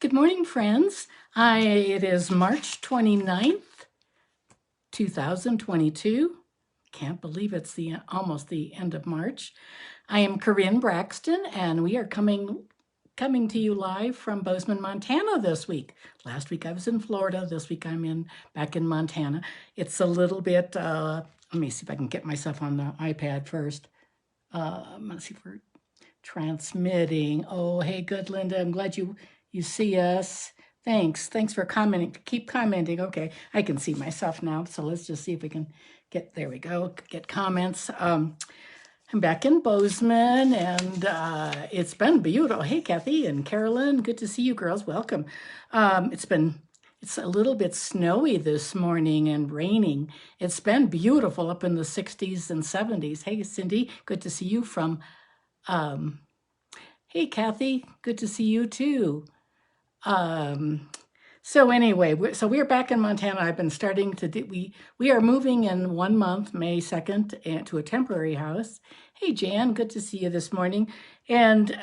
Good morning, friends. It is March 29th, 2022. Can't believe it's almost the end of March. I am Karin Braxton, and we are coming to you live from Bozeman, Montana this week. Last week I was in Florida. This week I'm back in Montana. It's a little bit, let me see if I can get myself on the iPad first. Let's see if we're transmitting. Oh, hey, good, Linda. I'm glad you see us. Thanks for commenting. Keep commenting. Okay, I can see myself now. So let's just see if we can there we go, get comments. I'm back in Bozeman, and it's been beautiful. Hey, Kathy and Carolyn, good to see you girls. Welcome. It's a little bit snowy this morning and raining. It's been beautiful up in the 60s and 70s. Hey, Cindy, good to see you from, hey, Kathy, good to see you too. So anyway, we're back in Montana. I've been starting to do, we are moving in 1 month, May 2nd, to a temporary house. Hey, Jan, good to see you this morning. And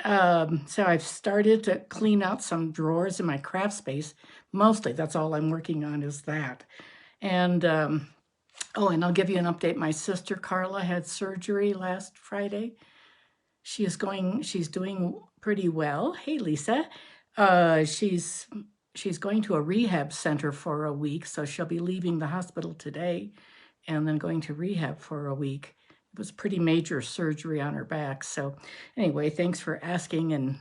so I've started to clean out some drawers in my craft space. Mostly, that's all I'm working on is that. And, oh, and I'll give you an update. My sister Carla had surgery last Friday. She's doing pretty well. Hey, Lisa. She's going to a rehab center for a week, so she'll be leaving the hospital today and then going to rehab for a week. It was pretty major surgery on her back. So anyway, thanks for asking, and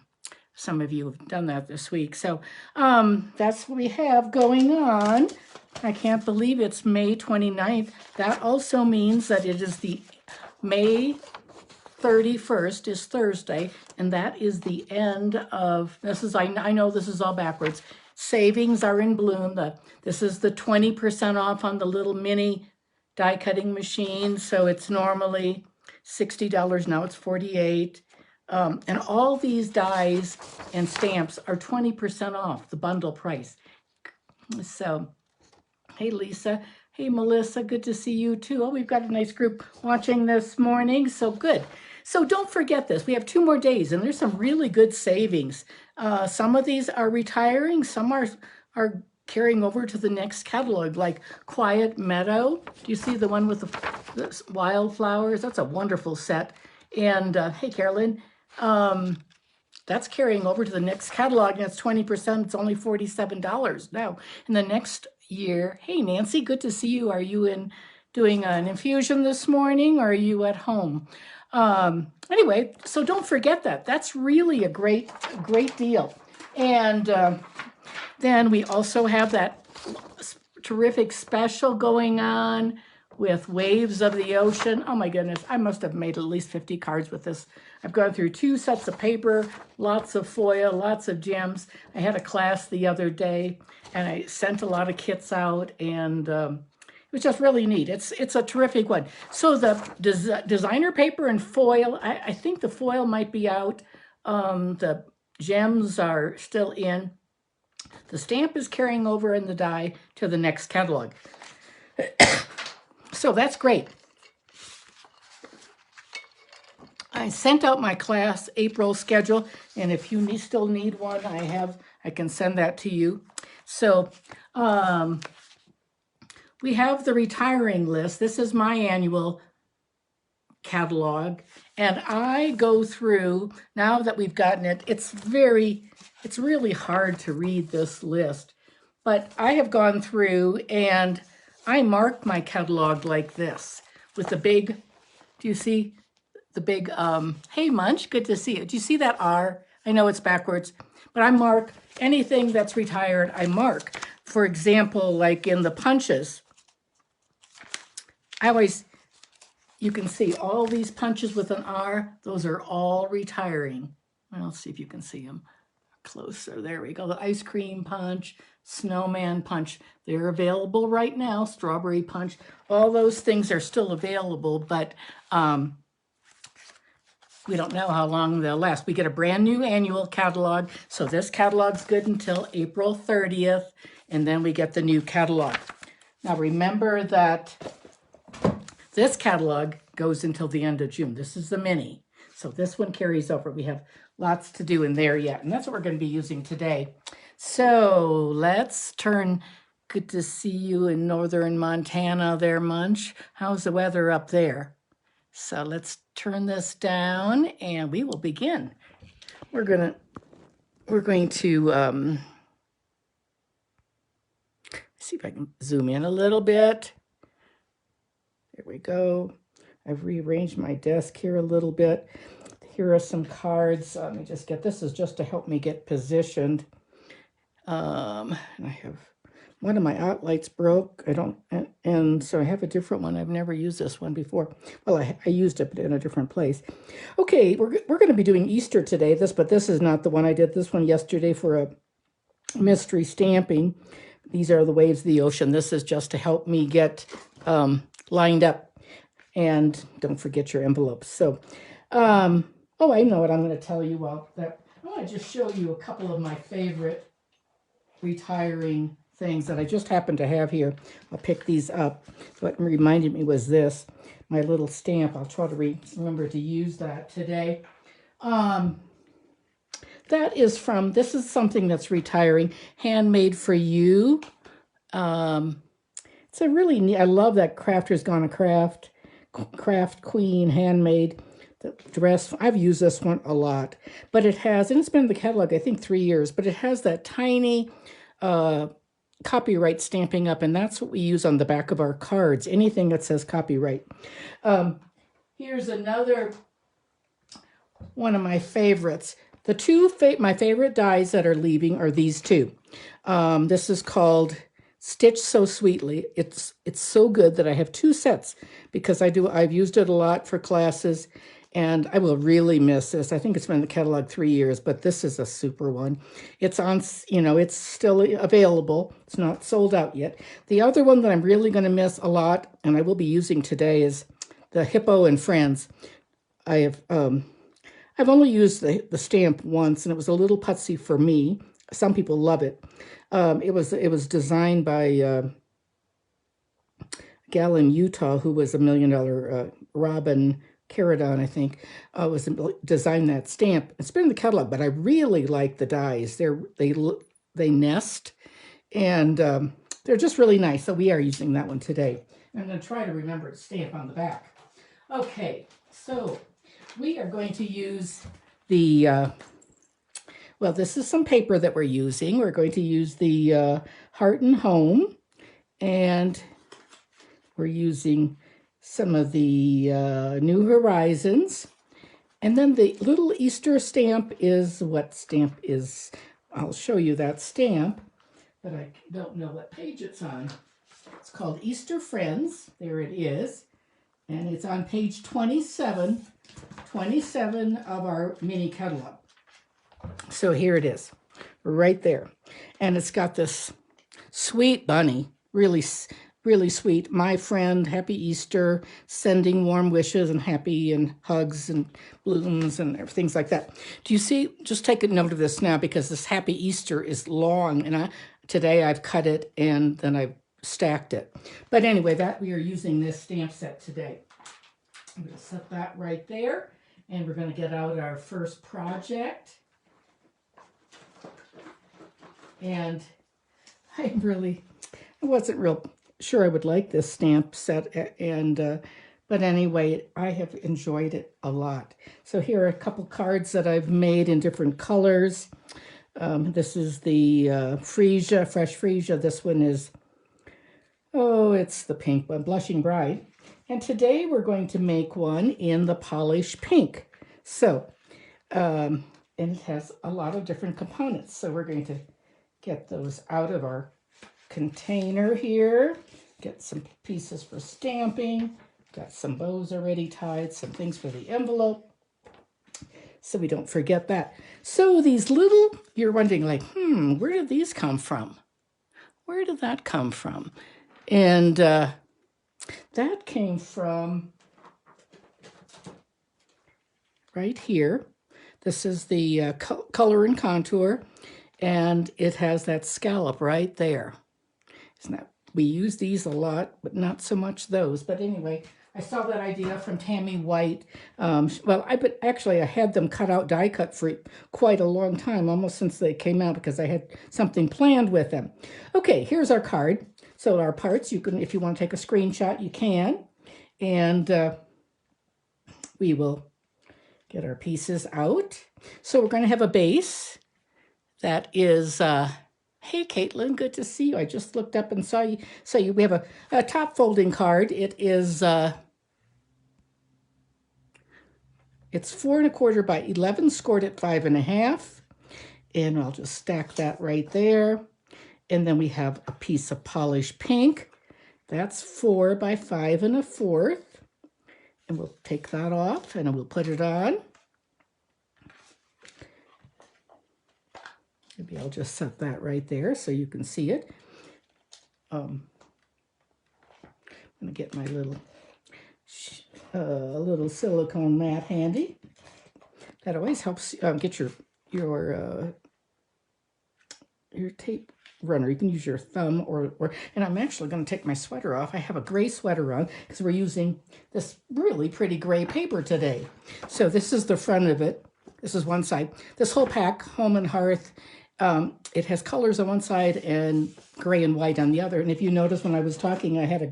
some of you have done that this week. So that's what we have going on. I can't believe it's May 29th. That also means that it is the May 31st is Thursday, and that is the end of, I know this is all backwards. Savings are in bloom. This is the 20% off on the little mini die cutting machine. So it's normally $60, now it's $48. And all these dies and stamps are 20% off the bundle price. So, hey, Lisa. Hey, Melissa, good to see you too. Oh, we've got a nice group watching this morning, so good. So don't forget this. We have 2 more days, and there's some really good savings. Some of these are retiring. Some are carrying over to the next catalog, like Quiet Meadow. Do you see the one with the wildflowers? That's a wonderful set. And hey, Carolyn, that's carrying over to the next catalog, and it's 20%. It's only $47 now. In the next year, hey, Nancy, good to see you. Are you doing an infusion this morning, or are you at home? Anyway, so don't forget that. That's really a great deal. And then we also have that terrific special going on with Waves of the Ocean. Oh my goodness, I must have made at least 50 cards with this. I've gone through 2 sets of paper, lots of foil, lots of gems. I had a class the other day, and I sent a lot of kits out, and it was just really neat. It's a terrific one. So the designer paper and foil, I think the foil might be out. The gems are still in. The stamp is carrying over in the die to the next catalog. So that's great. I sent out my class April schedule, and if you still need one, I can send that to you. So we have the retiring list. This is my annual catalog, and I go through, now that we've gotten it, it's really hard to read this list, but I have gone through and I mark my catalog like this with the big, do you see the big, hey Munch, good to see you. Do you see that R? I know it's backwards, but I mark anything that's retired, I mark. For example, like in the punches, you can see all these punches with an R, those are all retiring. Well, let's see if you can see them closer. There we go. The ice cream punch, snowman punch, they're available right now. Strawberry punch, all those things are still available, but we don't know how long they'll last. We get a brand new annual catalog, so this catalog's good until April 30th, and then we get the new catalog. Now remember that this catalog goes until the end of June. This is the mini, so this one carries over. We have lots to do in there yet, and that's what we're going to be using today. So let's turn. Good to see you in northern Montana there, Munch. How's the weather up there? So let's turn this down and we will begin. We're going to see if I can zoom in a little bit. There we go. I've rearranged my desk here a little bit. Here are some cards. Let me just get, this is just to help me get positioned. And I have, one of my outlights broke. And so I have a different one. I've never used this one before. Well, I used it, but in a different place. Okay, we're going to be doing Easter today. But this is not the one. I did this one yesterday for a mystery stamping. These are the waves of the ocean. This is just to help me get lined up. And don't forget your envelopes. So, oh, I know what I'm going to tell you about that. I want to just show you a couple of my favorite retiring things that I just happen to have here. I'll pick these up. What reminded me was this, my little stamp. I'll try to remember to use that today. That is from, this is something that's retiring, Handmade for You. It's a really neat, I love that Crafter's Gonna Craft Queen handmade the dress. I've used this one a lot, but it has, and it's been in the catalog, I think 3 years, but it has that tiny copyright stamping up, and that's what we use on the back of our cards, anything that says copyright. Here's another one of my favorites. The two my favorite dies that are leaving are these two. This is called Stitch So Sweetly. It's so good that I have 2 sets because I've used it a lot for classes, and I will really miss this. I think it's been in the catalog 3 years, but this is a super one. It's on, it's still available. It's not sold out yet. The other one that I'm really going to miss a lot, and I will be using today, is the Hippo and Friends. I've only used the stamp once, and it was a little putsy for me. Some people love it. It was designed by a gal in Utah who was $1 million, Robin Caradon, I think, was designed that stamp. It's been in the catalog, but I really like the dies. They nest, and they're just really nice. So we are using that one today. I'm going to try to remember to stamp on the back. Okay, so we are going to use the, well, this is some paper that we're using. We're going to use the Heart and Home, and we're using some of the New Horizons. And then the little Easter stamp is, what stamp is, I'll show you that stamp, but I don't know what page it's on. It's called Easter Friends. There it is. And it's on page 27 of our mini catalog. So here it is, right there. And it's got this sweet bunny, really, really sweet. My friend, Happy Easter, sending warm wishes and happy and hugs and balloons and things like that. Do you see? Just take a note of this now because this Happy Easter is long. And today I've cut it and then I've stacked it. But anyway, we are using this stamp set today. I'm going to set that right there. And we're going to get out our first project. And I wasn't real sure I would like this stamp set, but anyway, I have enjoyed it a lot. So here are a couple cards that I've made in different colors. This is the freesia, fresh freesia. This one is, it's the pink one, Blushing Bride. And today we're going to make one in the polished pink. So, and it has a lot of different components. So we're going to get those out of our container here. Get some pieces for stamping. Got some bows already tied, some things for the envelope, so we don't forget that. So these little, you're wondering like, where did these come from? Where did that come from? And that came from right here. This is the Color and Contour, and it has that scallop right there. Isn't that? We use these a lot, but not so much those. But anyway, I saw that idea from Tammy White. Well, actually I had them cut out, die cut for quite a long time, almost since they came out, because I had something planned with them. Okay, here's our card. So our parts, you can, if you want to take a screenshot, you can. And we will get our pieces out. So we're going to have a base that is, hey, Caitlin, good to see you. I just looked up and saw you. We have a top folding card. It is, it's 4 1/4 by 11, scored at 5 1/2. And I'll just stack that right there. And then we have a piece of polished pink. That's 4 by 5 1/4. And we'll take that off and we'll put it on. Maybe I'll just set that right there so you can see it. I'm going to get my little silicone mat handy. That always helps get your tape runner. You can use your thumb and I'm actually going to take my sweater off. I have a gray sweater on because we're using this really pretty gray paper today. So this is the front of it. This is one side. This whole pack, Home and Hearth, it has colors on one side and gray and white on the other. And if you notice when I was talking, I had a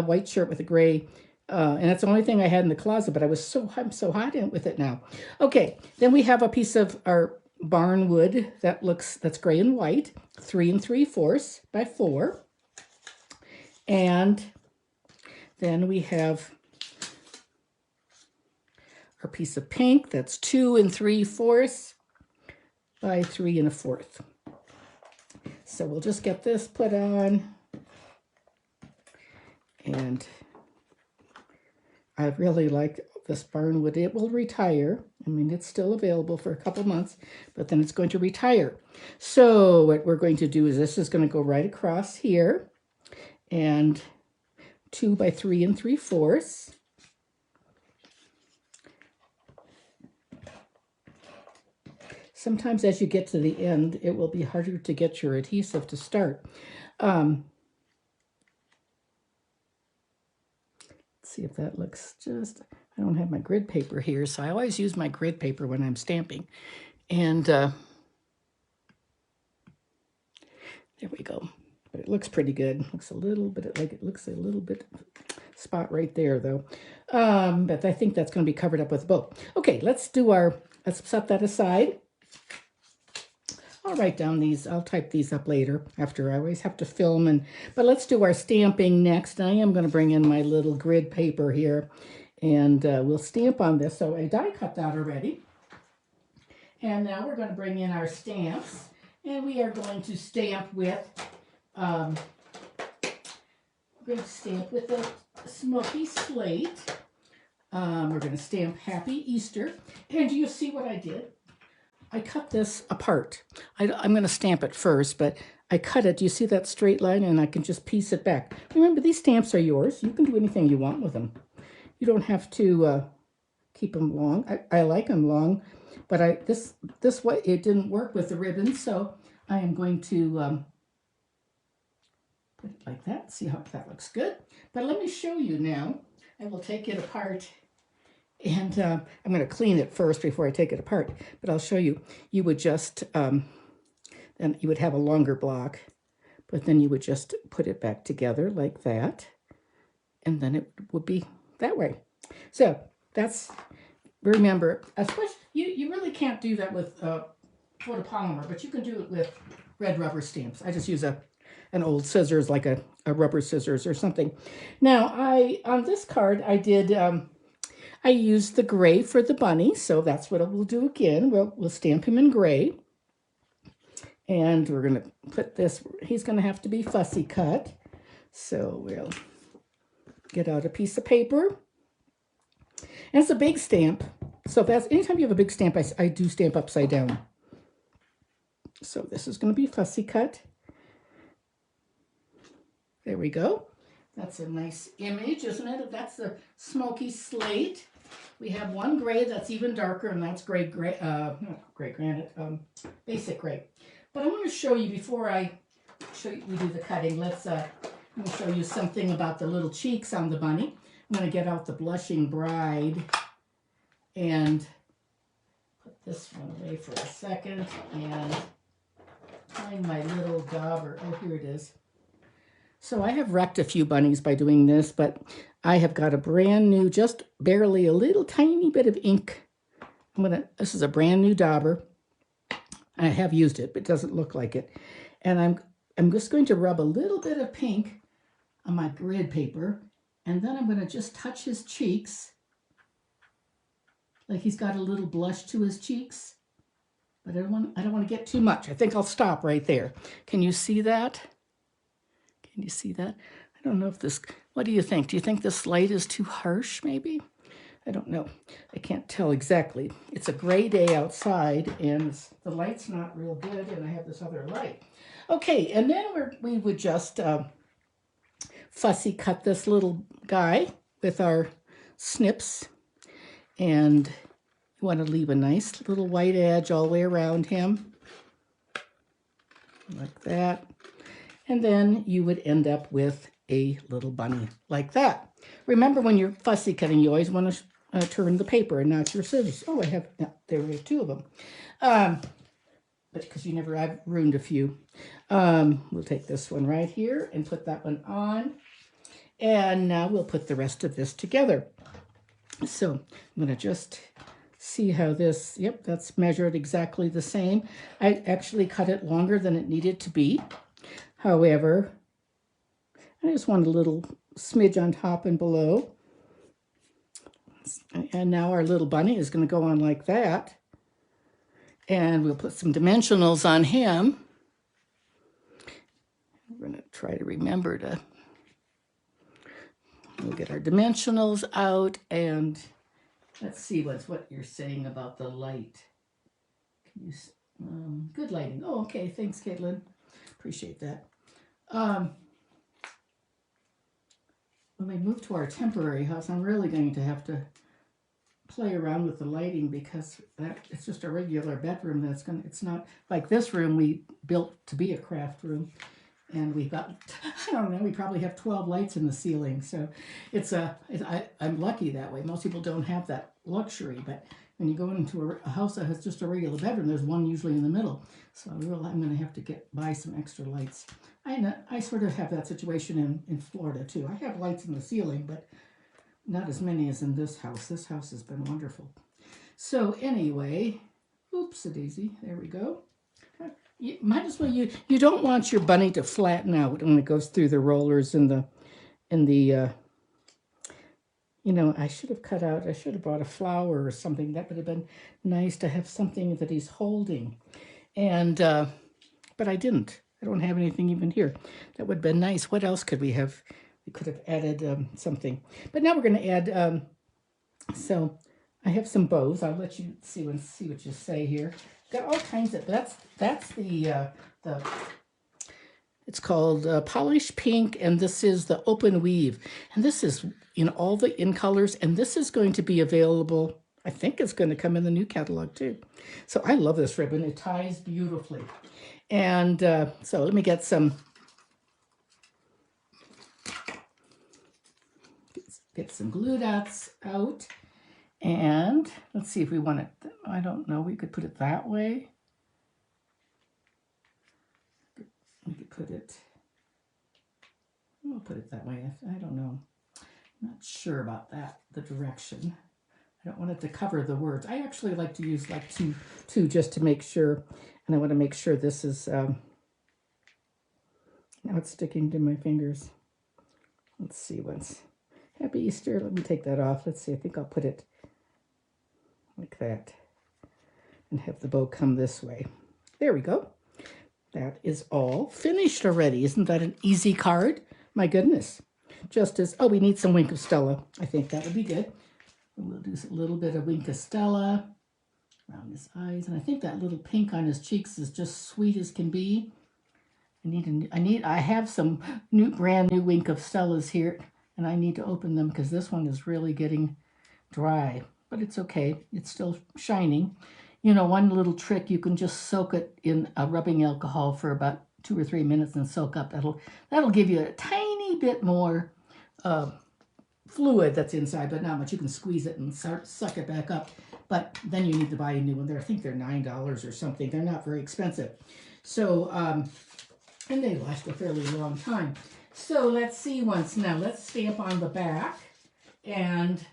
white shirt with a gray, and that's the only thing I had in the closet, but I'm so hot in with it now. Okay, then we have a piece of our barn wood that's gray and white, 3 3/4 by 4. And then we have our piece of pink that's 2 3/4 by 3 1/4. So we'll just get this put on. And I really like this barnwood. It will retire. I mean, it's still available for a couple months, but then it's going to retire. So what we're going to do is this is going to go right across here, and 2 by 3 3/4. Sometimes as you get to the end, it will be harder to get your adhesive to start. Let's see if that looks I don't have my grid paper here, so I always use my grid paper when I'm stamping. And there we go. But it looks pretty good. Looks a little bit it looks a little bit spot right there though. But I think that's going to be covered up with a bow. Okay, let's set that aside. I'll write down these. I'll type these up later after I always have to film. But let's do our stamping next. I am going to bring in my little grid paper here, and we'll stamp on this. So I die cut that already. And now we're going to bring in our stamps, and we are going to stamp with a smoky slate. We're going to stamp Happy Easter. And do you see what I did? I cut this apart. I'm going to stamp it first, but I cut it. Do you see that straight line? And I can just piece it back. Remember, these stamps are yours. You can do anything you want with them. You don't have to keep them long. I like them long, but this way it didn't work with the ribbon, so I am going to put it like that. See how that looks good. But let me show you now. I will take it apart. And I'm going to clean it first before I take it apart. But I'll show you. You would just, then you would have a longer block. But then you would just put it back together like that. And then it would be that way. So that's, remember, especially, you really can't do that with photopolymer. But you can do it with red rubber stamps. I just use an old scissors, like a rubber scissors or something. Now, on this card, I did... I used the gray for the bunny, so that's what we'll do again. We'll stamp him in gray. And we're going to put this, he's going to have to be fussy cut. So we'll get out a piece of paper. And it's a big stamp. So that's, anytime you have a big stamp, I do stamp upside down. So this is going to be fussy cut. There we go. That's a nice image, isn't it? That's the smoky slate. We have one gray that's even darker, and that's not gray granite, basic gray. But I want to show you, before I show you, we do the cutting, let me show you something about the little cheeks on the bunny. I'm going to get out the Blushing Bride and put this one away for a second and find my little dauber. Oh, here it is. So I have wrecked a few bunnies by doing this, but I have got a brand new, just barely a little tiny bit of ink. This is a brand new dauber. I have used it, but it doesn't look like it. And I'm just going to rub a little bit of pink on my grid paper, and then I'm going to just touch his cheeks, like he's got a little blush to his cheeks. But I don't want to get too much. I think I'll stop right there. Can you see that? Can you see that? I don't know if this, what do you think? Do you think this light is too harsh, maybe? I don't know. I can't tell exactly. It's a gray day outside, and the light's not real good, and I have this other light. Okay, and then we would just fussy cut this little guy with our snips, and you want to leave a nice little white edge all the way around him, like that. And then you would end up with a little bunny like that. Remember, when you're fussy cutting, you always want to turn the paper and not your scissors. Oh, there were two of them. But because I've ruined a few. We'll take this one right here and put that one on. And now we'll put the rest of this together. So I'm going to just see how this, yep, that's measured exactly the same. I actually cut it longer than it needed to be. However, I just want a little smidge on top and below. And now our little bunny is going to go on like that. And we'll put some dimensionals on him. We're going to try to remember to, we'll get our dimensionals out, and let's see what you're saying about the light. Can you, good lighting. Oh, okay. Thanks, Caitlin. Appreciate that. When we move to our temporary house, I'm really going to have to play around with the lighting, because it's just a regular bedroom. It's not like this room we built to be a craft room, and we've got, I don't know, we probably have 12 lights in the ceiling. So I'm lucky that way. Most people don't have that luxury, but when you go into a house that has just a regular bedroom, there's one usually in the middle. So I'm going to have to buy some extra lights. I sort of have that situation in Florida too. I have lights in the ceiling, but not as many as in this house. This house has been wonderful. So anyway, oops-a-daisy, there we go. You might as well, you don't want your bunny to flatten out when it goes through the rollers in the you know, I should have brought a flower or something. That would have been nice to have something that he's holding. And, but I didn't. I don't have anything even here. That would have been nice. What else could we have? We could have added something. But now we're going to add, so I have some bows. I'll let you see what you say here. Got all kinds of, that's the it's called Polished Pink, and this is the Open Weave. And this is in all the in colors, and this is going to be available. I think it's going to come in the new catalog too. So I love this ribbon. It ties beautifully. And so let me get some glue dots out. And let's see if we want it. I don't know. We could put it that way. We could put it. We'll put it that way. I don't know. I'm not sure about that, the direction. I don't want it to cover the words. I actually like to use like two just to make sure. And I want to make sure this is, now it's sticking to my fingers. Let's see what's, Happy Easter. Let me take that off. Let's see, I think I'll put it like that and have the bow come this way. There we go. That is all finished already. Isn't that an easy card? My goodness. Just as, oh, we need some Wink of Stella. I think that would be good. We'll do a little bit of Wink of Stella around his eyes. And I think that little pink on his cheeks is just sweet as can be. I have some brand new Wink of Stellas here, and I need to open them because this one is really getting dry. But it's okay. It's still shining. You know, one little trick, you can just soak it in a rubbing alcohol for about 2 or 3 minutes and soak up. That'll give you a tiny bit more fluid that's inside, but not much. You can squeeze it and suck it back up. But then you need to buy a new one. I think they're $9 or something. They're not very expensive. So, and they last a fairly long time. So let's see once now. Let's stamp on the back. And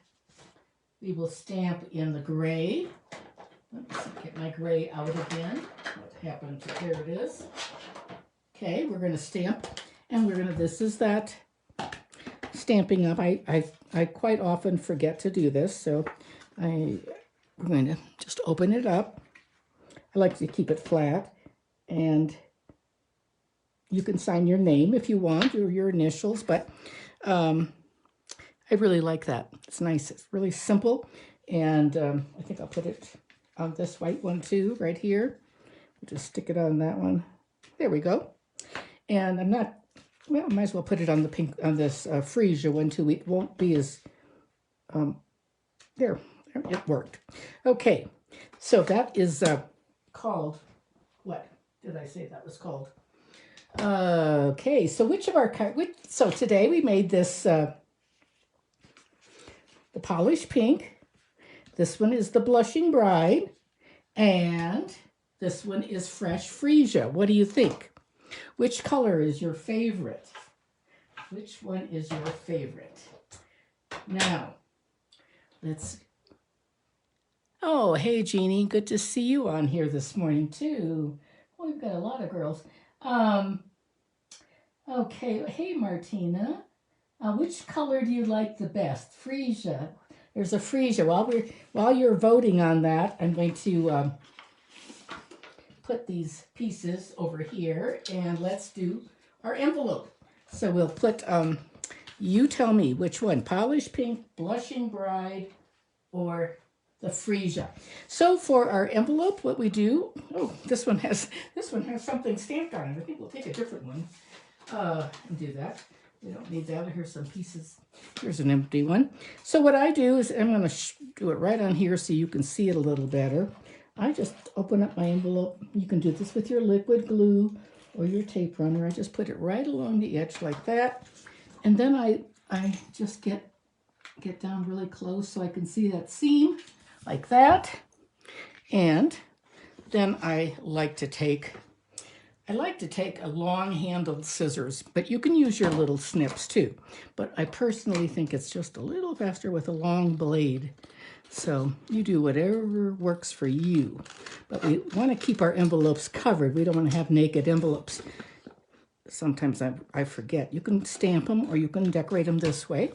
we will stamp in the gray. Let's get my gray out again. What happened to, there it is. Okay, we're going to stamp. And we're going to, this is that stamping up. I quite often forget to do this. So we're going to just open it up. I like to keep it flat. And you can sign your name if you want, or your initials, but I really like that. It's nice. It's really simple. And I think I'll put it on this white one too, right here. We'll just stick it on that one. There we go. And I'm not, well, I might as well put it on the pink, on this freesia one too. It won't be as, there, it worked. Okay, so that is called, what did I say that was called? Okay, so which of our, so today we made this, the polished pink. This one is the blushing bride. And this one is fresh freesia. What do you think? Which color is your favorite? Which one is your favorite? Now, let's, oh, hey, Jeannie. Good to see you on here this morning, too. Well, we've got a lot of girls. Okay, hey, Martina. Which color do you like the best? Freesia. There's a freesia. While you're voting on that, I'm going to put these pieces over here, and let's do our envelope. So we'll put, you tell me which one, polished pink, blushing bride, or the freesia. So for our envelope, what we do, oh, this one has something stamped on it. I think we'll take a different one and do that. We don't need that. Here's some pieces. Here's an empty one. So what I do is I'm going to do it right on here so you can see it a little better. I just open up my envelope. You can do this with your liquid glue or your tape runner. I just put it right along the edge like that. And then I just get down really close so I can see that seam like that. And then I like to take a long-handled scissors, but you can use your little snips too. But I personally think it's just a little faster with a long blade. So you do whatever works for you. But we want to keep our envelopes covered. We don't want to have naked envelopes. Sometimes I forget. You can stamp them or you can decorate them this way.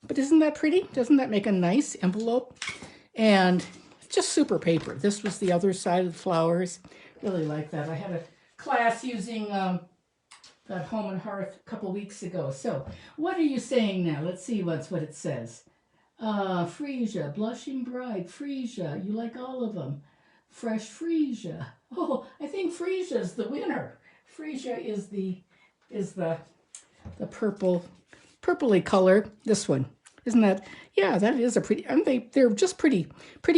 But isn't that pretty? Doesn't that make a nice envelope? And just super paper. This was the other side of the flowers. Really like that. I had a class using that Home and Hearth a couple weeks ago. So what are you saying now? Let's see what it says. Freesia, blushing bride, freesia. You like all of them. Fresh freesia. Oh, I think freesia is the winner. Freesia is the purpley color. This one. Isn't that? Yeah, that is a pretty, they're just pretty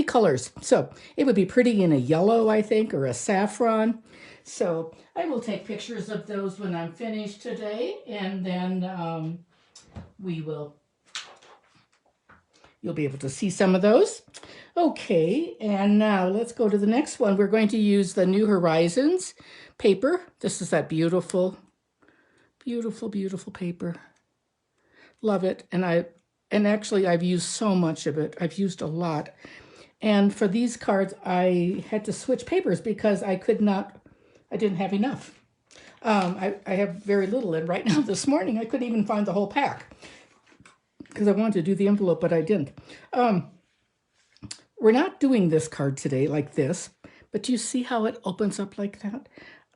colors. So it would be pretty in a yellow, I think, or a saffron. So I will take pictures of those when I'm finished today, and then you'll be able to see some of those. Okay, and now let's go to the next one. We're going to use the New Horizons paper. This is that beautiful, beautiful, beautiful paper. Love it. And actually I've used so much of it. I've used a lot. And for these cards, I had to switch papers because I didn't have enough. I have very little, and right now this morning I couldn't even find the whole pack because I wanted to do the envelope, but I didn't. We're not doing this card today like this, but do you see how it opens up like that?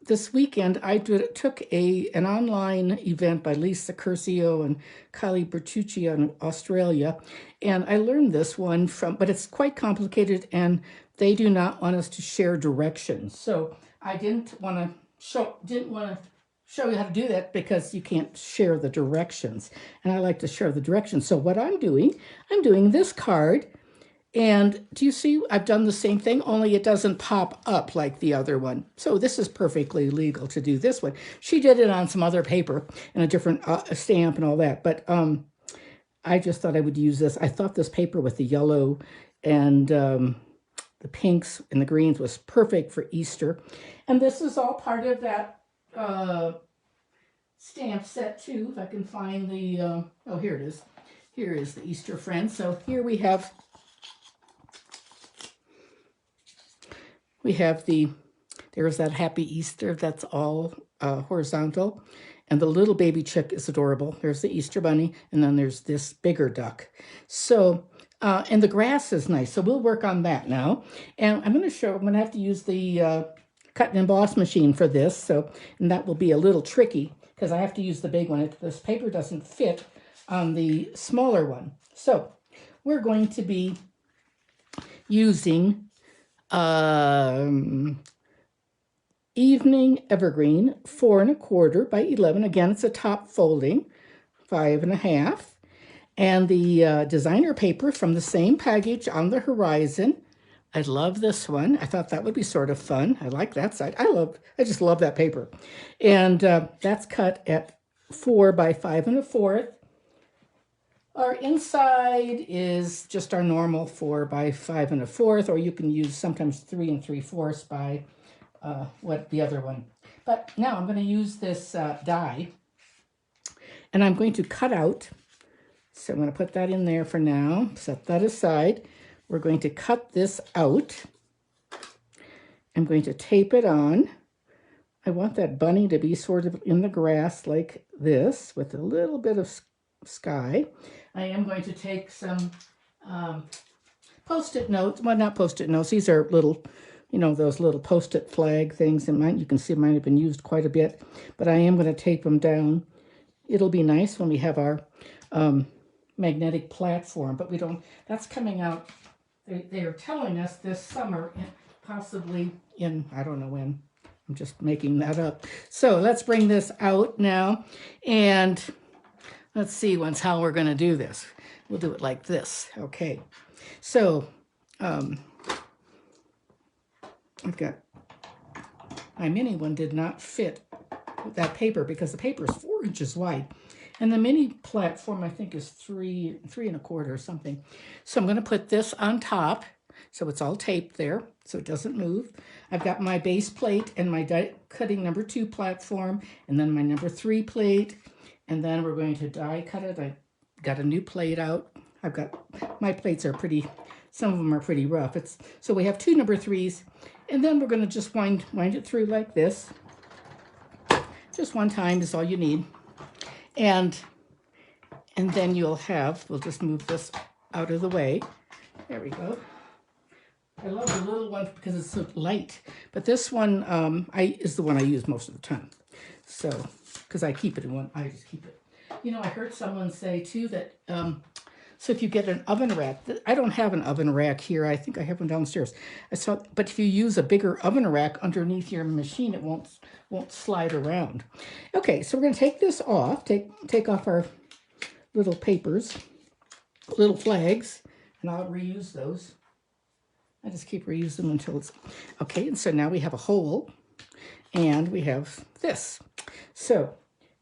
This weekend I took an online event by Lisa Curcio and Kylie Bertucci in Australia, and I learned this one but it's quite complicated, and they do not want us to share directions. So I didn't want to show you how to do that because you can't share the directions. And I like to share the directions. So what I'm doing this card. And do you see, I've done the same thing, only it doesn't pop up like the other one. So this is perfectly legal to do this one. She did it on some other paper and a different stamp and all that. But I just thought I would use this. I thought this paper with the yellow and the pinks and the greens was perfect for Easter. And this is all part of that stamp set too, if I can find the, oh, here it is. Here is the Easter friend. So here we have there's that Happy Easter, that's all horizontal. And the little baby chick is adorable. There's the Easter bunny, and then there's this bigger duck. So, and the grass is nice. So we'll work on that now. And I'm going to have to use the cut and emboss machine for this. So, and that will be a little tricky because I have to use the big one. This paper doesn't fit on the smaller one. So we're going to be using Evening Evergreen 4 1/4 by 11. Again, it's a top folding, 5 1/2. And the designer paper from the same package, On the Horizon. I love this one. I thought that would be sort of fun. I like that side. I just love that paper. And that's cut at 4 by 5 1/4. Our inside is just our normal 4 by 5 1/4, or you can use sometimes 3 3/4 by what the other one. But now I'm going to use this die, and I'm going to cut out. So I'm going to put that in there for now. Set that aside. We're going to cut this out. I'm going to tape it on. I want that bunny to be sort of in the grass like this with a little bit of sky. I am going to take some Post-it notes. Well, not Post-it notes. These are little, you know, those little Post-it flag things. And mine, you can see mine have been used quite a bit. But I am going to tape them down. It'll be nice when we have our magnetic platform. But we don't, that's coming out, they are telling us this summer, possibly in, I don't know when. I'm just making that up. So let's bring this out now. And let's see once how we're going to do this. We'll do it like this. Okay. So I've got, my mini one did not fit that paper because the paper is 4 inches wide. And the mini platform, I think, is 3 1/4 or something. So I'm going to put this on top. So it's all taped there, so it doesn't move. I've got my base plate and my die cutting number 2 platform, and then my number 3 plate. And then we're going to die cut it. I got a new plate out. I've got, my plates are pretty, some of them are pretty rough. So we have 2 number 3s, and then we're going to just wind it through like this. Just one time is all you need. And then you'll have, we'll just move this out of the way. There we go. I love the little one because it's so light. But this one is the one I use most of the time. So, because I keep it in one, I just keep it. You know, I heard someone say too that, so if you get an oven rack, I don't have an oven rack here. I think I have one downstairs. But if you use a bigger oven rack underneath your machine, it won't slide around. Okay, so we're going to take this off, take off our little papers, little flags, and I'll reuse those. I just keep reusing them until it's, okay, and so now we have a hole, and we have this. So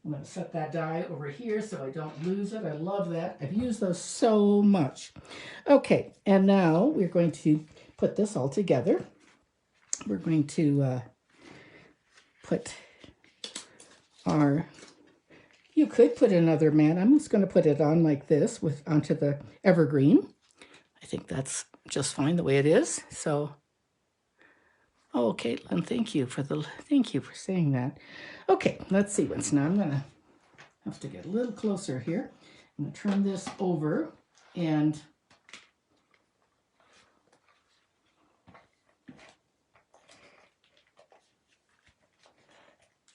I'm going to set that die over here so I don't lose it. I love that. I've used those so much. Okay, and now we're going to put this all together. We're going to put our, you could put another man. I'm just going to put it on like this onto the evergreen. I think that's just fine the way it is. So, oh, Caitlin, thank you for saying that. Okay, let's see what's now. I'm gonna have to get a little closer here. I'm gonna turn this over and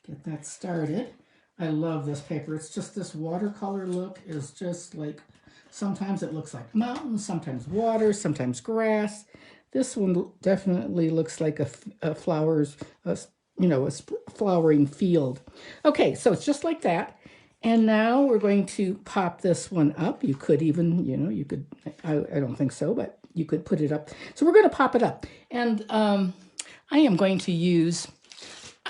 get that started. I love this paper. It's just this watercolor look is just like, sometimes it looks like mountains, sometimes water, sometimes grass. This one definitely looks like a flowers, you know, a flowering field. Okay, so it's just like that. And now we're going to pop this one up. You could even, you know, you could, I don't think so, but you could put it up. So we're going to pop it up. And I am going to use,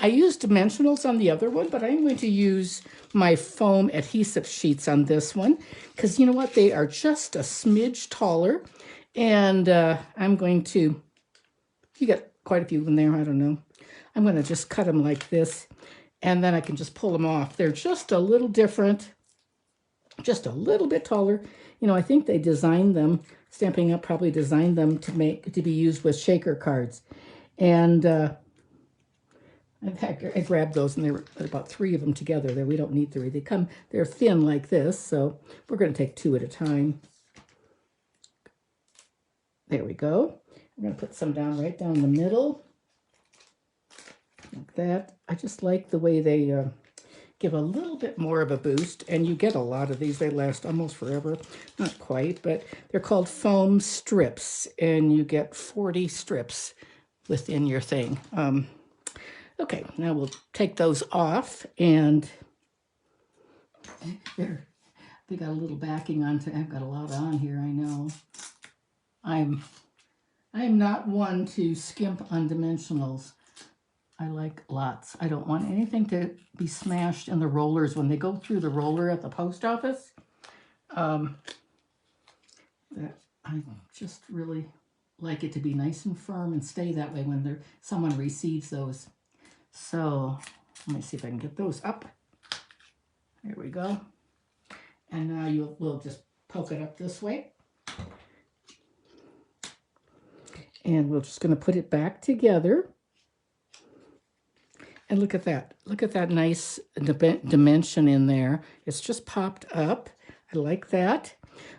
I used dimensionals on the other one, but I'm going to use my foam adhesive sheets on this one because you know what? They are just a smidge taller. And I'm going to, you got quite a few in there, I don't know. I'm going to just cut them like this, and then I can just pull them off. They're just a little different, just a little bit taller. You know, I think they designed them, Stampin' Up! Probably designed them to be used with shaker cards. And I grabbed those, and there were about 3 of them together. There, we don't need 3. They're thin like this, so we're going to take 2 at a time. There we go. I'm going to put some right down the middle, like that. I just like the way they give a little bit more of a boost, and you get a lot of these. They last almost forever. Not quite, but they're called foam strips, and you get 40 strips within your thing. Okay, now we'll take those off, and they got a little backing on. I've got a lot on here, I know. I am not one to skimp on dimensionals. I like lots. I don't want anything to be smashed in the rollers when they go through the roller at the post office. I just really like it to be nice and firm and stay that way when someone receives those. So let me see if I can get those up. There we go. And now we'll just poke it up this way. And we're just going to put it back together. And look at that. Look at that nice dimension in there. It's just popped up. I like that.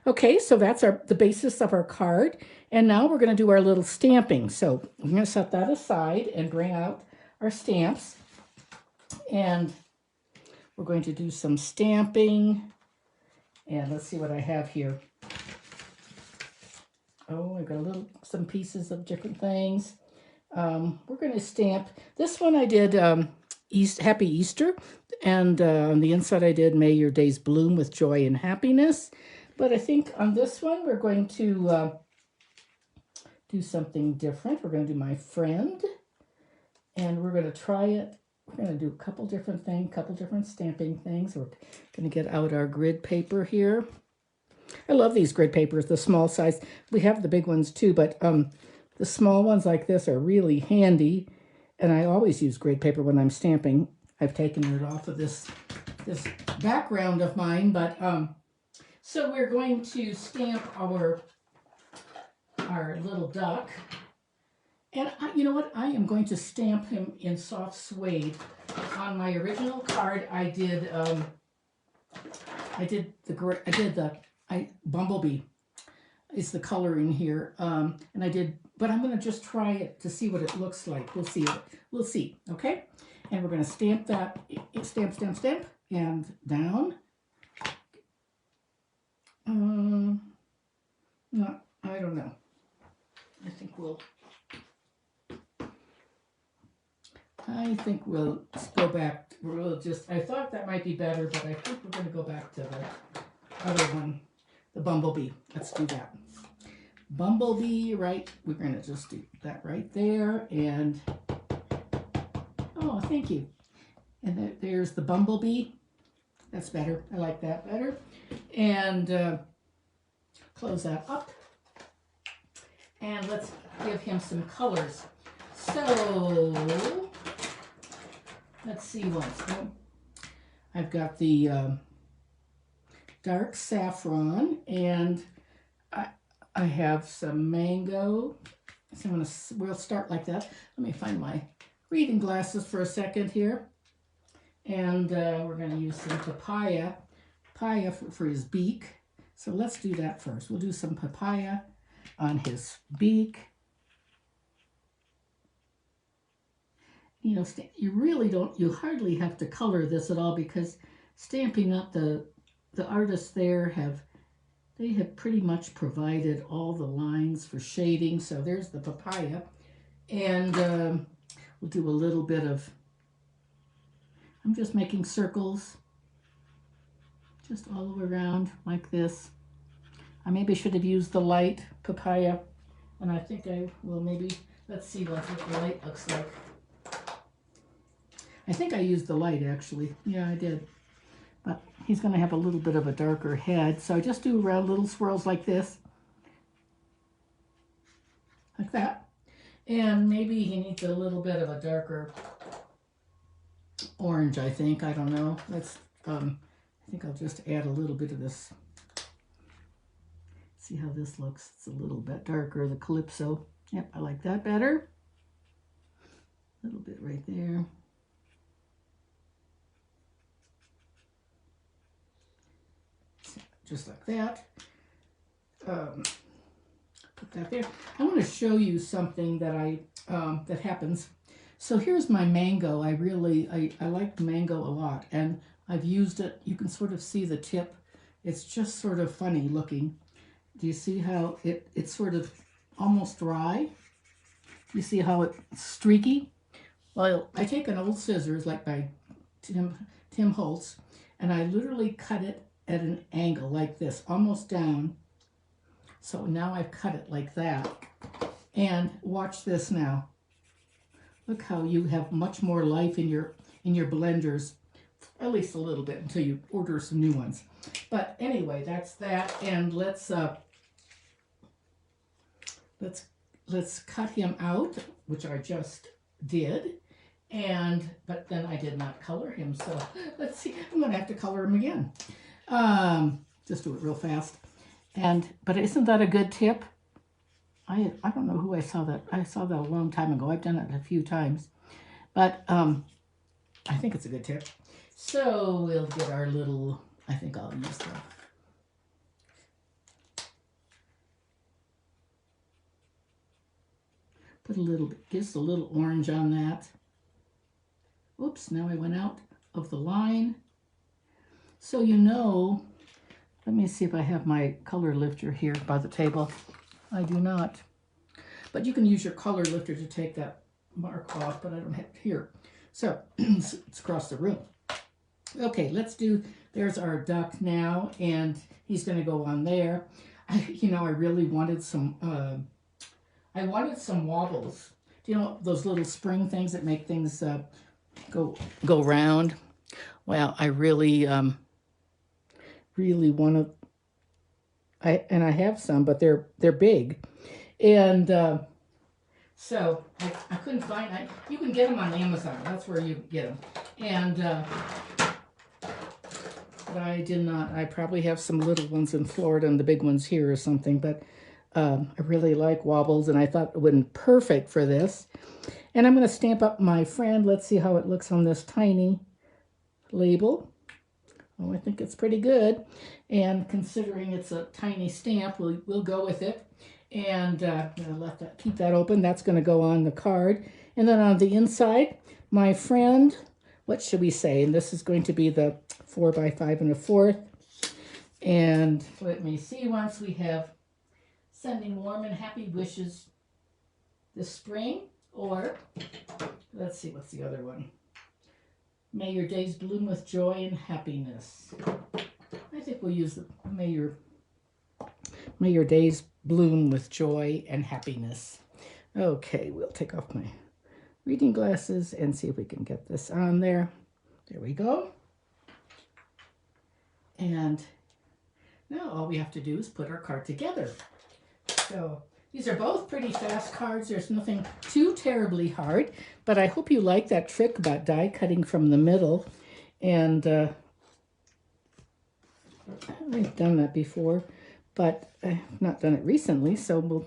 Okay, so that's the basis of our card. And now we're going to do our little stamping. So I'm going to set that aside and bring out our stamps. And we're going to do some stamping. And let's see what I have here. Oh, I've got some pieces of different things. We're going to stamp. This one I did Happy Easter. And on the inside I did May Your Days Bloom with Joy and Happiness. But I think on this one we're going to do something different. We're going to do My Friend. And we're going to try it. We're going to do a couple different things, couple different stamping things. We're going to get out our grid paper here. I love these grid papers, the small size. We have the big ones too, but the small ones like this are really handy. And I always use grid paper when I'm stamping. I've taken it off of this background of mine, but so we're going to stamp our little duck. And you know what? I am going to stamp him in soft suede. On my original card, I did Bumblebee is the color in here. And I did, but I'm going to just try it to see what it looks like. We'll see. We'll see. Okay. And we're going to stamp that, stamp, and down. No, I don't know. I think we'll go back. I thought that might be better, but I think we're going to go back to the other one, the Bumblebee. Let's do that. Bumblebee, right? We're going to just do that right there. And, oh, thank you. And there's the Bumblebee. That's better. I like that better. And close that up. And let's give him some colors. So, let's see what's going. I've got the dark saffron, and I have some mango. So we'll start like that. Let me find my reading glasses for a second here. And we're going to use some papaya for his beak. So let's do that first. We'll do some papaya on his beak. You know, you hardly have to color this at all, because Stampin' Up, the artists there have pretty much provided all the lines for shading. So there's the papaya. And we'll do a little bit of, I'm just making circles just all the way around like this. I maybe should have used the light papaya, and I think I will maybe, let's see what the light looks like. I think I used the light actually. Yeah, I did. But he's going to have a little bit of a darker head. So I just do round little swirls like this. Like that. And maybe he needs a little bit of a darker orange, I think. I don't know. Let's, I think I'll just add a little bit of this. See how this looks. It's a little bit darker, the Calypso. Yep, I like that better. A little bit right there. Just like that. Put that there. I want to show you something that that happens. So here's my mango. I like mango a lot, and I've used it. You can sort of see the tip. It's just sort of funny looking. Do you see how it's sort of almost dry? You see how it's streaky? Well, I take an old scissors like by Tim Holtz, and I literally cut it at an angle like this, almost down. So now I've cut it like that. And watch this now. Look how you have much more life in your blenders, at least a little bit until you order some new ones. But anyway, that's that. And let's cut him out, which I just did. But then I did not color him, so let's see. I'm going to have to color him again. Just do it real fast. But isn't that a good tip? I don't know who I saw that. I saw that a long time ago. I've done it a few times. But I think it's a good tip. So we'll get our little, I think I'll use the, put a little bit, just a little orange on that. Oops, now I went out of the line. So you know, let me see if I have my color lifter here by the table. I do not. But you can use your color lifter to take that mark off, but I don't have it here. So it's across the room. Okay, let's do, there's our duck now, and he's going to go on there. I really wanted some, I wanted some wobbles. Do you know those little spring things that make things go round? Well, I really want to, I have some, but they're big. And so I couldn't find, you can get them on Amazon. That's where you get them. And but I did not. I probably have some little ones in Florida and the big ones here or something. But I really like wobbles, and I thought it would be perfect for this. And I'm going to stamp up my friend. Let's see how it looks on this tiny label. Oh, I think it's pretty good. And considering it's a tiny stamp, we'll go with it. And I'm going to keep that open. That's going to go on the card. And then on the inside, my friend, what should we say? And this is going to be the 4 by 5 1/4. And let me see, once we have sending warm and happy wishes this spring, or let's see, what's the other one? May your days bloom with joy and happiness. I think we'll use the may your days bloom with joy and happiness. Okay, we'll take off my reading glasses and see if we can get this on there. There we go. And now all we have to do is put our card together. So these are both pretty fast cards. There's nothing too terribly hard, but I hope you like that trick about die cutting from the middle. And I've done that before, but I've not done it recently, so we'll,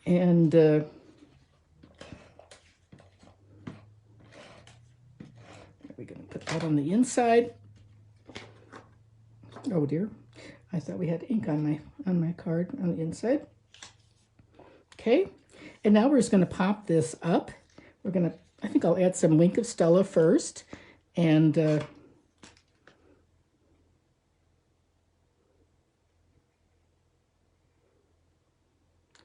and are we going to put that on the inside? Oh dear, I thought we had ink on my card on the inside. Okay, and now we're just going to pop this up. We're going to, I think I'll add some Wink of Stella first, and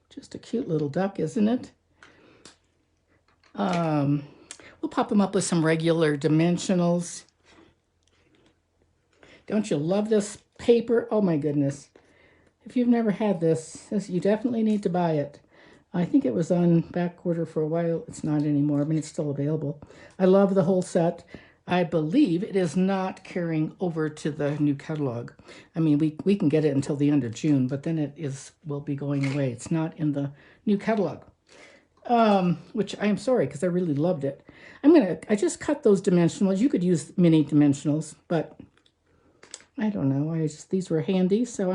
just a cute little duck, isn't it? We'll pop them up with some regular dimensionals. Don't you love this paper? Oh my goodness. If you've never had this, you definitely need to buy it. I think it was on back order for a while. It's not anymore. I mean, it's still available. I love the whole set. I believe it is not carrying over to the new catalog. I mean, we can get it until the end of June, but then will be going away. It's not in the new catalog, which I am sorry because I really loved it. I just cut those dimensionals. You could use mini dimensionals, but I don't know. These were handy, so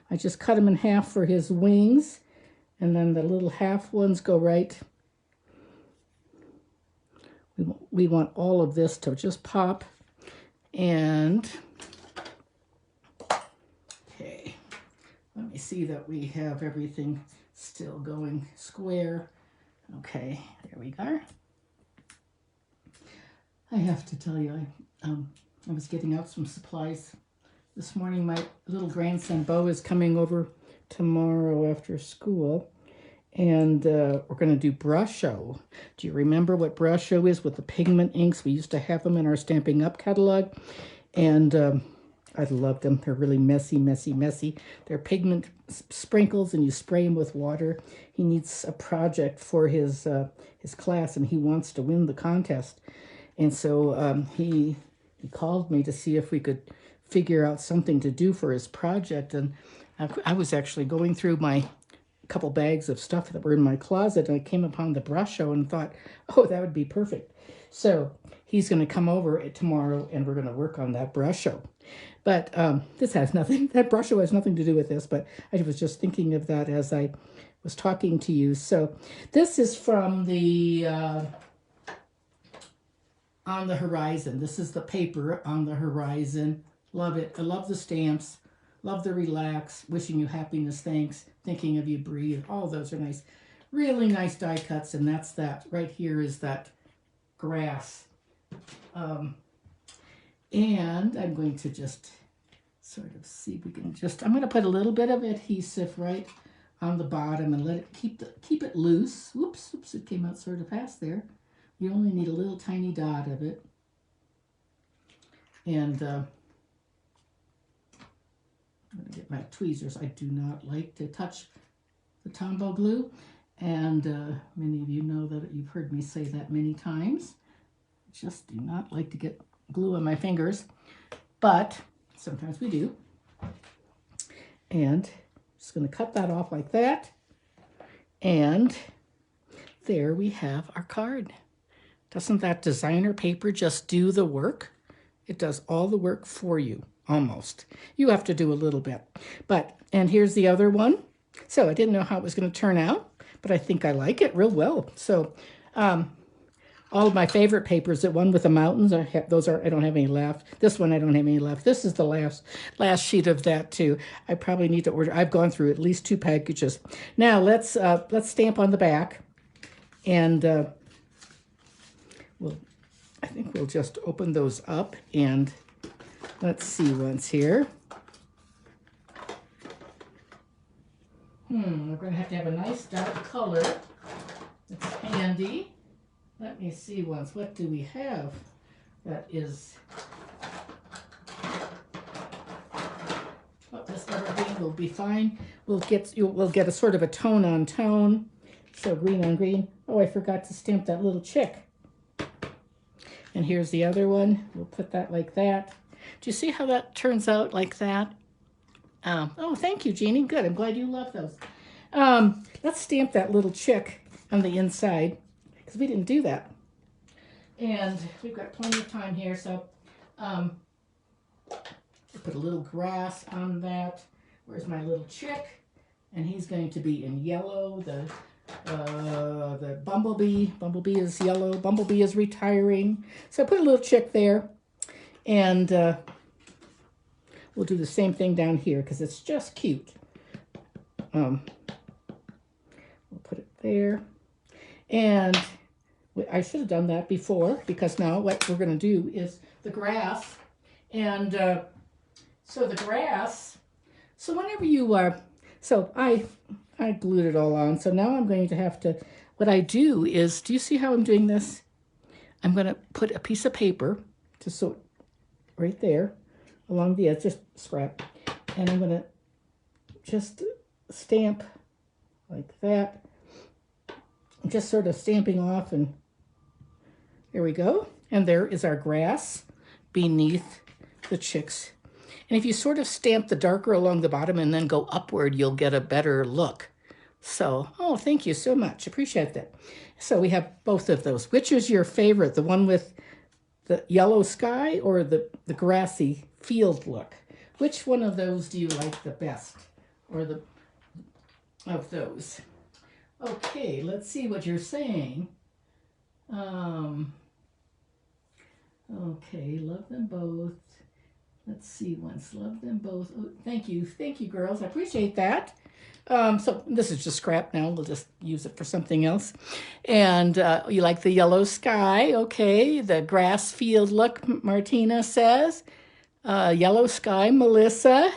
I just cut them in half for his wings, and then the little half ones go right. We want all of this to just pop, and okay, let me see that we have everything still going square. Okay, there we go. I have to tell you, I was getting out some supplies this morning. My little grandson Bo is coming over tomorrow after school, and we're going to do brush-o. Do you remember what brush-o is with the pigment inks? We used to have them in our Stamping Up catalog, and I love them. They're really messy, messy, messy. They're pigment sprinkles, and you spray them with water. He needs a project for his class, and he wants to win the contest. And so he called me to see if we could figure out something to do for his project. And I was actually going through my couple bags of stuff that were in my closet, and I came upon the brush-o and thought, oh, that would be perfect. So he's going to come over tomorrow, and we're going to work on that brush-o. But that brush-o has nothing to do with this, but I was just thinking of that as I was talking to you. So this is from the On the Horizon. This is the paper On the Horizon. Love it. I love the stamps. Love the relax. Wishing you happiness. Thanks. Thinking of you. Breathe. All those are nice. Really nice die cuts. And that's that. Right here is that grass. And I'm going to just sort of see if we can I'm going to put a little bit of adhesive right on the bottom and let it keep it loose. Whoops, it came out sort of fast there. You only need a little tiny dot of it. And I'm going to get my tweezers. I do not like to touch the Tombow glue. And many of you know that you've heard me say that many times. I just do not like to get glue on my fingers. But sometimes we do. And I'm just going to cut that off like that. And there we have our card. Doesn't that designer paper just do the work? It does all the work for you, almost. You have to do a little bit. And here's the other one. So I didn't know how it was going to turn out, but I think I like it real well. So all of my favorite papers, the one with the mountains, I don't have any left. This one I don't have any left. This is the last sheet of that too. I probably need to order. I've gone through at least 2 packages. Now let's stamp on the back, and I think we'll just open those up, and let's see once here. We're going to have a nice dark color. It's handy. Let me see once. What do we have that is... Oh, this evergreen will be fine. We'll get a sort of a tone on tone. So green on green. Oh, I forgot to stamp that little chick. And here's the other one. We'll put that like that. Do you see how that turns out like that? Oh, thank you, Jeannie. Good. I'm glad you love those. Let's stamp that little chick on the inside, because we didn't do that. And we've got plenty of time here, so put a little grass on that. Where's my little chick? And he's going to be in yellow. The bumblebee. Bumblebee is yellow. Bumblebee is retiring. So I put a little chick there. And we'll do the same thing down here because it's just cute. We'll put it there. And I should have done that before, because now what we're going to do is the grass. And so the grass, so whenever you are, so I glued it all on. So now I'm going to have to, what I do is, do you see how I'm doing this? I'm going to put a piece of paper, just so right there, along the edge, just scrap. And I'm going to just stamp like that. just sort of stamping off, and there we go. And there is our grass beneath the chicks. And if you sort of stamp the darker along the bottom and then go upward, you'll get a better look. So, oh, thank you so much. Appreciate that. So we have both of those. Which is your favorite? The one with the yellow sky or the grassy field look? Which one of those do you like the best? Or the of those? Okay, let's see what you're saying. Okay, love them both. Let's see, once love them both. Oh, thank you, girls. I appreciate that. So this is just scrap now. We'll just use it for something else. And you like the yellow sky? Okay, the grass field look, Martina says. Yellow sky, Melissa.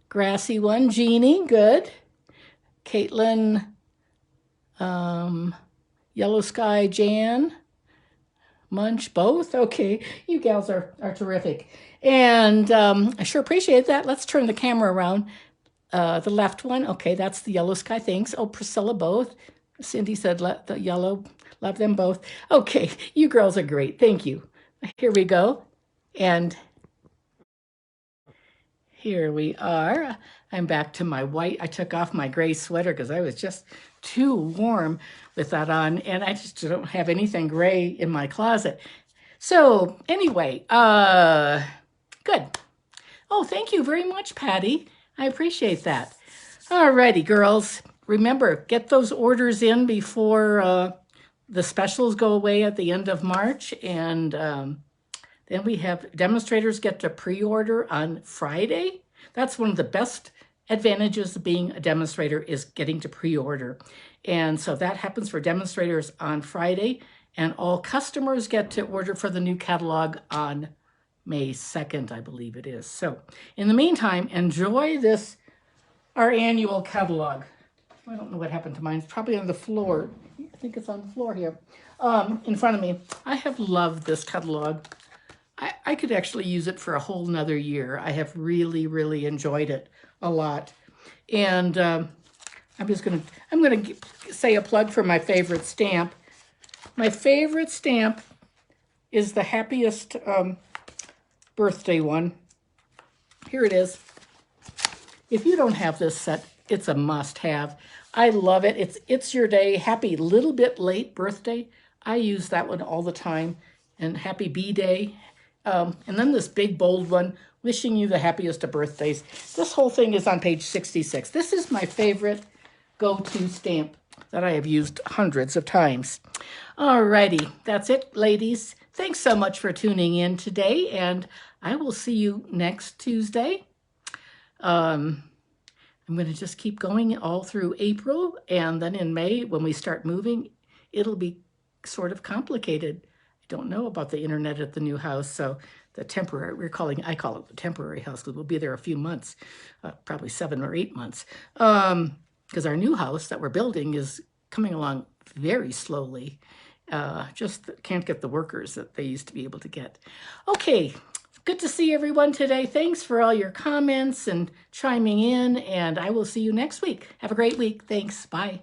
Grassy one, Jeannie, good. Caitlin, yellow sky, Jan. Munch, both? Okay, you gals are terrific. And I sure appreciate that. Let's turn the camera around. The left one, okay, that's the yellow sky, thanks. Oh, Priscilla, both. Cindy said the yellow, love them both. Okay, you girls are great, thank you. Here we go. And here we are. I'm back to my white. I took off my gray sweater because I was just too warm with that on, and I just don't have anything gray in my closet. So anyway, good. Oh, thank you very much, Patty. I appreciate that. Alrighty, girls. Remember, get those orders in before the specials go away at the end of March, and then we have demonstrators get to pre-order on Friday. That's one of the best advantages of being a demonstrator, is getting to pre-order. And so that happens for demonstrators on Friday, and all customers get to order for the new catalog on May 2nd, I believe it is. So in the meantime, enjoy this, our annual catalog. I don't know what happened to mine. It's probably on the floor. I think it's on the floor here in front of me. I have loved this catalog. I could actually use it for a whole nother year. I have really, really enjoyed it a lot. And I'm gonna say a plug for my favorite stamp. My favorite stamp is the happiest birthday one. Here it is. If you don't have this set, it's a must-have. I love it. It's your day. Happy little bit late birthday. I use that one all the time. And happy B-Day. And then this big bold one, wishing you the happiest of birthdays. This whole thing is on page 66. This is my favorite go-to stamp that I have used hundreds of times. Alrighty, that's it, ladies. Thanks so much for tuning in today, and I will see you next Tuesday. I'm going to just keep going all through April, and then in May, when we start moving, it'll be sort of complicated. I don't know about the internet at the new house, so the temporary, I call it the temporary house, because we'll be there a few months, probably 7 or 8 months, because our new house that we're building is coming along very slowly. Just can't get the workers that they used to be able to get. Okay, good to see everyone today. Thanks for all your comments and chiming in, and I will see you next week. Have a great week. Thanks. Bye.